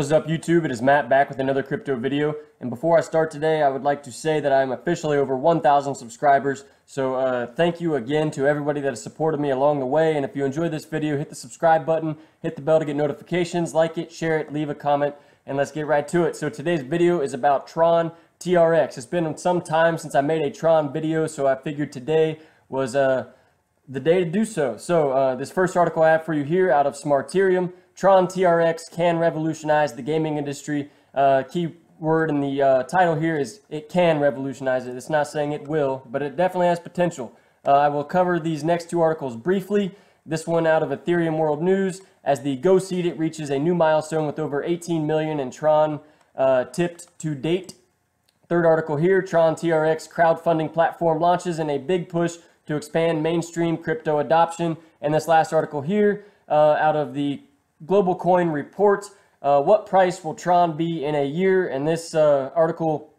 What is up, YouTube? It is Matt back with another crypto video. And before I start today, I would like to say that I'm officially over 1,000 subscribers. So thank you again to everybody that has supported me along the way. And if you enjoyed this video, hit the subscribe button, hit the bell to get notifications, like it, share it, leave a comment, and let's get right to it. So today's video is about Tron TRX. It's been some time since I made a Tron video, so I figured today was the day to do so. So this first article I have for you here out of Smarterium: Tron TRX can revolutionize the gaming industry. Key word in the title here is it can revolutionize it. It's not saying it will, but it definitely has potential. I will cover these next two articles briefly. This one out of Ethereum World News, as the Go Seed It reaches a new milestone with over 18 million in Tron tipped to date. Third article here: Tron TRX crowdfunding platform launches in a big push to expand mainstream crypto adoption. And this last article here out of the Global Coin Report, what price will Tron be in a year? And this article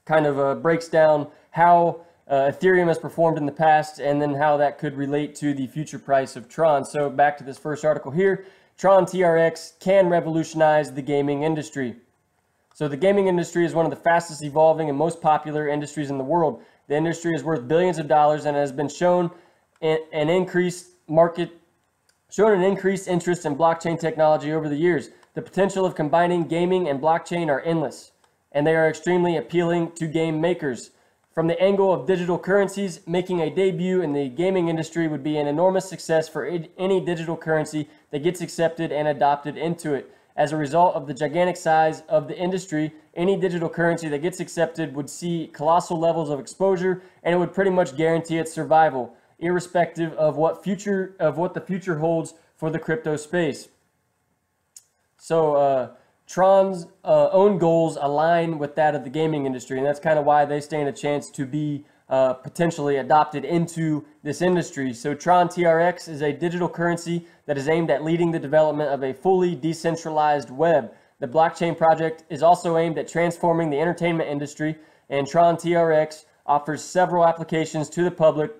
kind of breaks down how Ethereum has performed in the past and then how that could relate to the future price of Tron. So back to this first article here: Tron TRX can revolutionize the gaming industry. So the gaming industry is one of the fastest evolving and most popular industries in the world. The industry is worth billions of dollars and has been shown an increased interest in blockchain technology over the years. The potential of combining gaming and blockchain are endless, and they are extremely appealing to game makers. From the angle of digital currencies, making a debut in the gaming industry would be an enormous success for any digital currency that gets accepted and adopted into it. As a result of the gigantic size of the industry, any digital currency that gets accepted would see colossal levels of exposure, and it would pretty much guarantee its survival, irrespective of what the future holds for the crypto space. So Tron's own goals align with that of the gaming industry, and that's kind of why they stand a chance to be potentially adopted into this industry. So Tron TRX is a digital currency that is aimed at leading the development of a fully decentralized web. The blockchain project is also aimed at transforming the entertainment industry, and Tron TRX offers several applications to the public,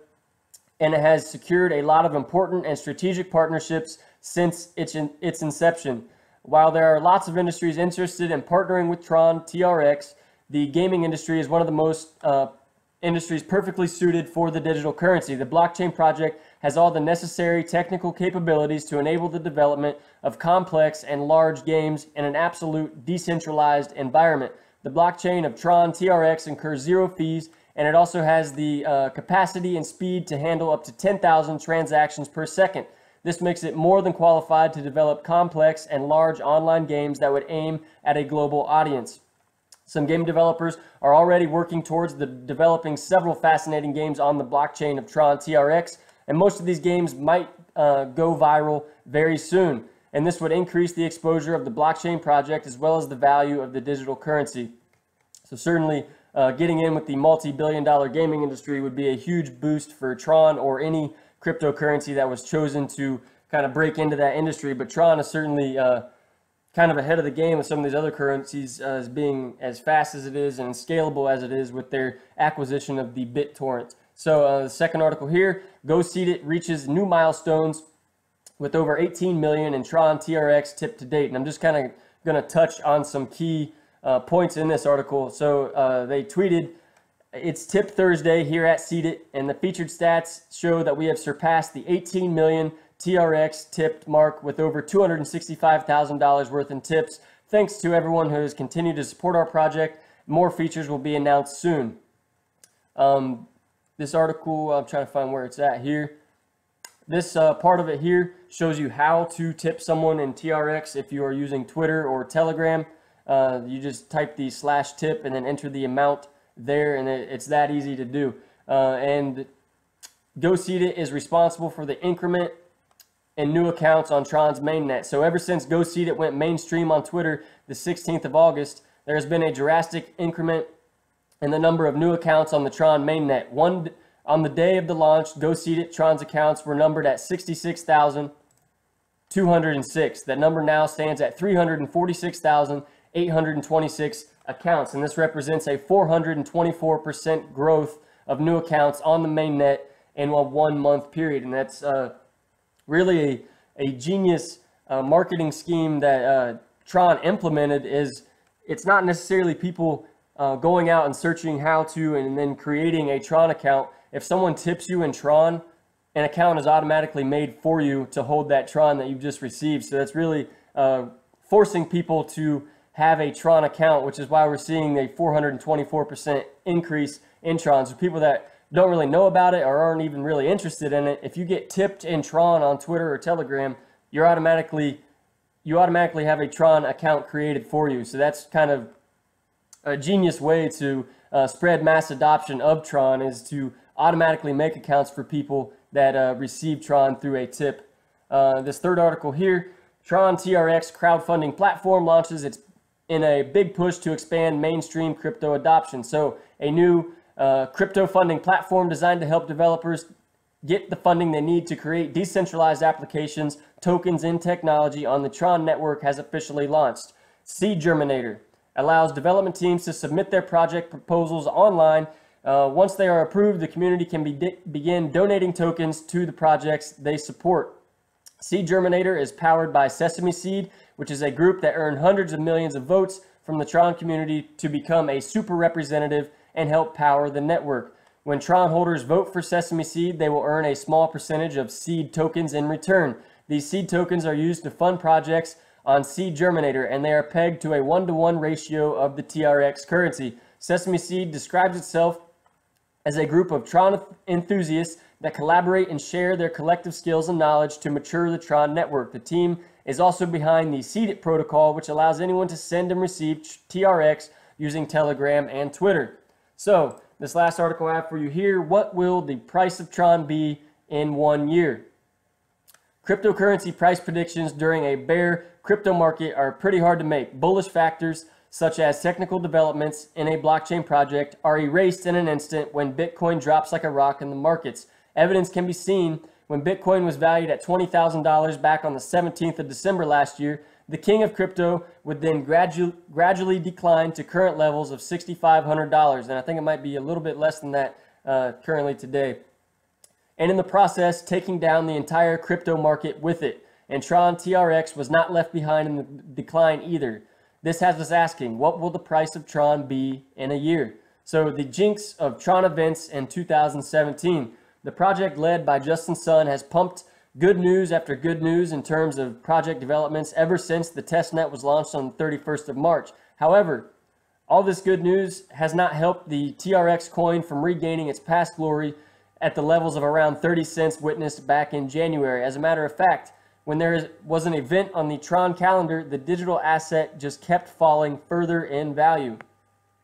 and it has secured a lot of important and strategic partnerships since its inception. While there are lots of industries interested in partnering with Tron TRX, the gaming industry is one of the most industries perfectly suited for the digital currency. The blockchain project has all the necessary technical capabilities to enable the development of complex and large games in an absolute decentralized environment. The blockchain of Tron TRX incurs zero fees, and it also has the capacity and speed to handle up to 10,000 transactions per second. This makes it more than qualified to develop complex and large online games that would aim at a global audience. Some game developers are already working towards developing several fascinating games on the blockchain of Tron TRX, and most of these games might go viral very soon. And this would increase the exposure of the blockchain project as well as the value of the digital currency. So certainly getting in with the multi-billion-dollar gaming industry would be a huge boost for Tron or any cryptocurrency that was chosen to kind of break into that industry. But Tron is certainly kind of ahead of the game with some of these other currencies, as being as fast as it is and scalable as it is with their acquisition of the BitTorrent. So the second article here: Go Seed It reaches new milestones with over 18 million in Tron TRX tipped to date. And I'm just kind of going to touch on some key points in this article. So they tweeted, "It's Tip Thursday here at Seed It, and the featured stats show that we have surpassed the 18 million TRX tipped mark with over $265,000 worth in tips. Thanks to everyone who has continued to support our project. More features will be announced soon." This article, I'm trying to find where it's at here. This part of it here shows you how to tip someone in TRX if you are using Twitter or Telegram. You just type the /tip and then enter the amount there, and it's that easy to do. And Go Seed It is responsible for the increment and new accounts on Tron's mainnet. So ever since Go Seed It went mainstream on Twitter the 16th of August, there has been a drastic increment in the number of new accounts on the Tron mainnet. On the day of the launch, Go Seed It Tron's accounts were numbered at 66,206. That number now stands at 346,826 accounts, and this represents a 424% growth of new accounts on the mainnet in a 1 month period. And that's really a genius marketing scheme that Tron implemented is it's not necessarily people going out and searching how to and then creating a Tron account. If someone tips you in Tron, an account is automatically made for you to hold that Tron that you've just received. So that's really forcing people to have a Tron account, which is why we're seeing a 424% increase in Tron. So people that don't really know about it or aren't even really interested in it, if you get tipped in Tron on Twitter or Telegram, you automatically have a Tron account created for you. So that's kind of a genius way to spread mass adoption of Tron, is to automatically make accounts for people that receive Tron through a tip. This third article here, Tron TRX crowdfunding platform launches its in a big push to expand mainstream crypto adoption. So a new crypto funding platform designed to help developers get the funding they need to create decentralized applications, tokens, and technology on the Tron network has officially launched. Seed Germinator allows development teams to submit their project proposals online. Once they are approved, the community can begin donating tokens to the projects they support. Seed Germinator is powered by Sesame Seed, which is a group that earned hundreds of millions of votes from the Tron community to become a super representative and help power the network. When Tron holders vote for Sesame Seed, they will earn a small percentage of seed tokens in return. These seed tokens are used to fund projects on Seed Germinator, and they are pegged to a 1-to-1 ratio of the TRX currency. Sesame Seed describes itself as a group of Tron enthusiasts that collaborate and share their collective skills and knowledge to mature the Tron network. The team is also behind the Seed It protocol, which allows anyone to send and receive TRX using Telegram and Twitter. So, this last article I have for you here, what will the price of Tron be in 1 year? Cryptocurrency price predictions during a bear crypto market are pretty hard to make. Bullish factors such as technical developments in a blockchain project are erased in an instant when Bitcoin drops like a rock in the markets. Evidence can be seen when Bitcoin was valued at $20,000 back on the 17th of December last year. The king of crypto would then gradually decline to current levels of $6,500, and I think it might be a little bit less than that currently today. And in the process, taking down the entire crypto market with it. And Tron TRX was not left behind in the decline either. This has us asking, what will the price of Tron be in a year? So the jinx of Tron events in 2017. The project led by Justin Sun has pumped good news after good news in terms of project developments ever since the testnet was launched on the 31st of March. However, all this good news has not helped the TRX coin from regaining its past glory at the levels of around 30 cents witnessed back in January. As a matter of fact, when there was an event on the Tron calendar, the digital asset just kept falling further in value.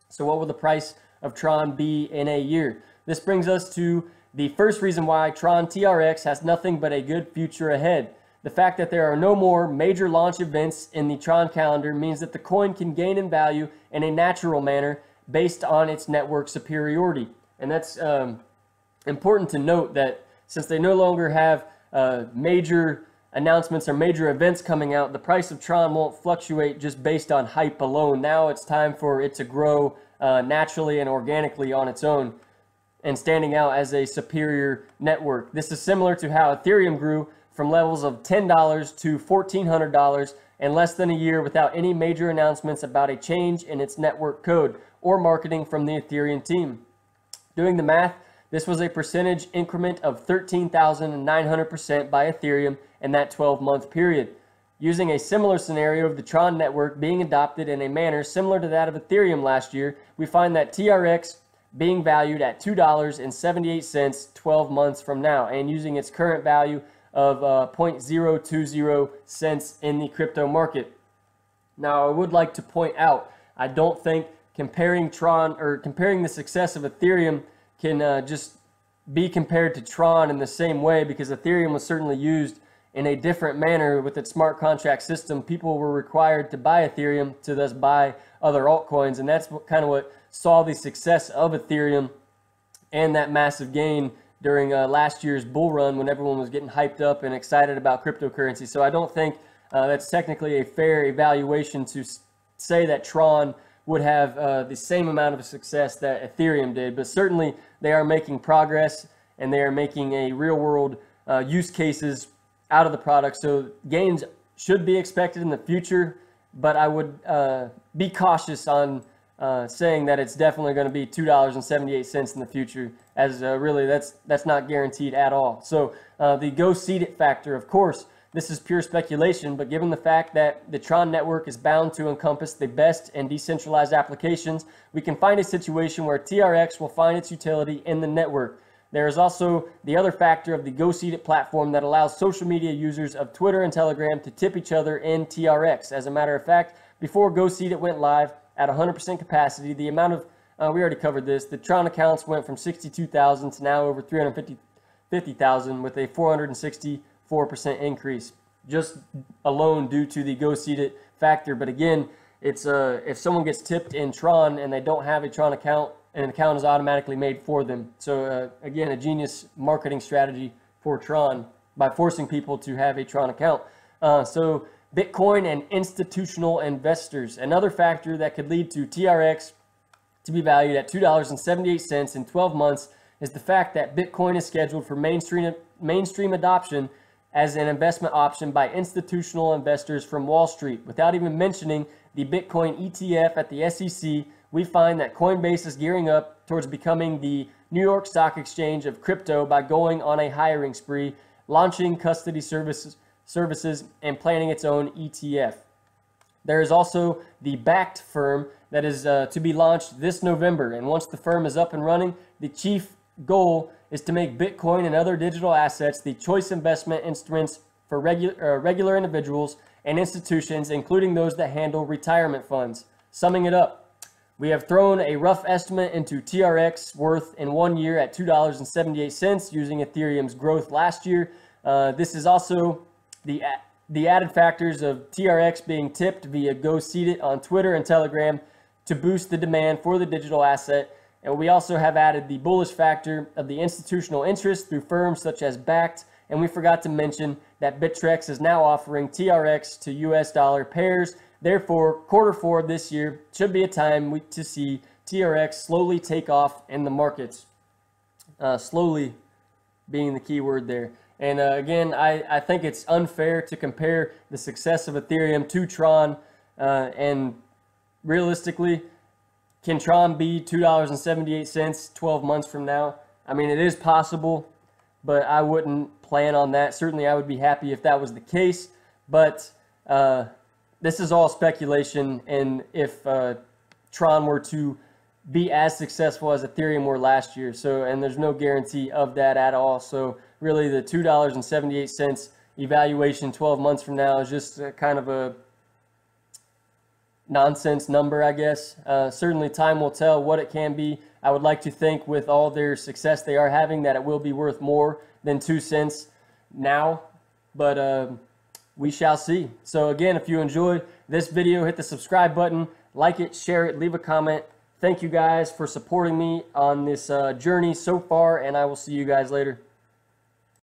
So what will the price of Tron be in a year? This brings us to the first reason why Tron TRX has nothing but a good future ahead. The fact that there are no more major launch events in the Tron calendar means that the coin can gain in value in a natural manner based on its network superiority. And that's important to note, that since they no longer have major announcements or major events coming out, the price of Tron won't fluctuate just based on hype alone. Now it's time for it to grow naturally and organically on its own and standing out as a superior network. This is similar to how Ethereum grew from levels of $10 to $1,400 in less than a year without any major announcements about a change in its network code or marketing from the Ethereum team. Doing the math, this was a percentage increment of 13,900% by Ethereum in that 12-month period. Using a similar scenario of the Tron network being adopted in a manner similar to that of Ethereum last year, we find that TRX being valued at $2.78 12 months from now, and using its current value of 0.020 cents in the crypto market. Now, I would like to point out, I don't think comparing Tron or comparing the success of Ethereum can just be compared to Tron in the same way, because Ethereum was certainly used in a different manner with its smart contract system. People were required to buy Ethereum to thus buy other altcoins, and that's kind of what saw the success of Ethereum and that massive gain during last year's bull run when everyone was getting hyped up and excited about cryptocurrency. So I don't think that's technically a fair evaluation to say that Tron would have the same amount of success that Ethereum did, but certainly they are making progress and they are making a real world use cases out of the product. So gains should be expected in the future. but I would be cautious on saying that it's definitely going to be $2.78 in the future, as really that's not guaranteed at all. So the go seed it factor, of course, this is pure speculation, but given the fact that the Tron network is bound to encompass the best and decentralized applications, we can find a situation where TRX will find its utility in the network. There is also the other factor of the go seed it platform that allows social media users of Twitter and Telegram to tip each other in TRX. As a matter of fact, before go seed it went live at 100% capacity, the amount of, we already covered this, the Tron accounts went from 62,000 to now over 350,000 with a 464% increase, just alone due to the go seed it factor. But again, it's if someone gets tipped in Tron and they don't have a Tron account, an account is automatically made for them. So again, a genius marketing strategy for Tron by forcing people to have a Tron account. So Bitcoin and institutional investors. Another factor that could lead to TRX to be valued at $2.78 in 12 months is the fact that Bitcoin is scheduled for mainstream adoption as an investment option by institutional investors from Wall Street. Without even mentioning the Bitcoin ETF at the SEC, we find that Coinbase is gearing up towards becoming the New York Stock Exchange of crypto by going on a hiring spree, launching custody services, and planning its own ETF. There is also the Backed firm that is to be launched this November, and once the firm is up and running, the chief goal is to make Bitcoin and other digital assets the choice investment instruments for regular individuals and institutions, including those that handle retirement funds. Summing it up, we have thrown a rough estimate into TRX worth in 1 year at $2.78 using Ethereum's growth last year. This is also the added factors of TRX being tipped via go seed it on Twitter and Telegram to boost the demand for the digital asset. And we also have added the bullish factor of the institutional interest through firms such as Backed. And we forgot to mention that Bittrex is now offering TRX to US dollar pairs. Therefore, Q4 of this year should be a time to see TRX slowly take off in the markets. Slowly being the key word there. And again, I think it's unfair to compare the success of Ethereum to Tron. And realistically, can Tron be $2.78 12 months from now? I mean, it is possible, but I wouldn't plan on that. Certainly, I would be happy if that was the case. But this is all speculation, and if Tron were to be as successful as Ethereum were last year, and there's no guarantee of that at all. So really, the $2.78 evaluation 12 months from now is just kind of a nonsense number, I guess. Certainly, time will tell what it can be. I would like to think, with all their success they are having, that it will be worth more than 2 cents now, but we shall see. So again, if you enjoyed this video, hit the subscribe button, like it, share it, leave a comment. Thank you guys for supporting me on this journey so far, and I will see you guys later.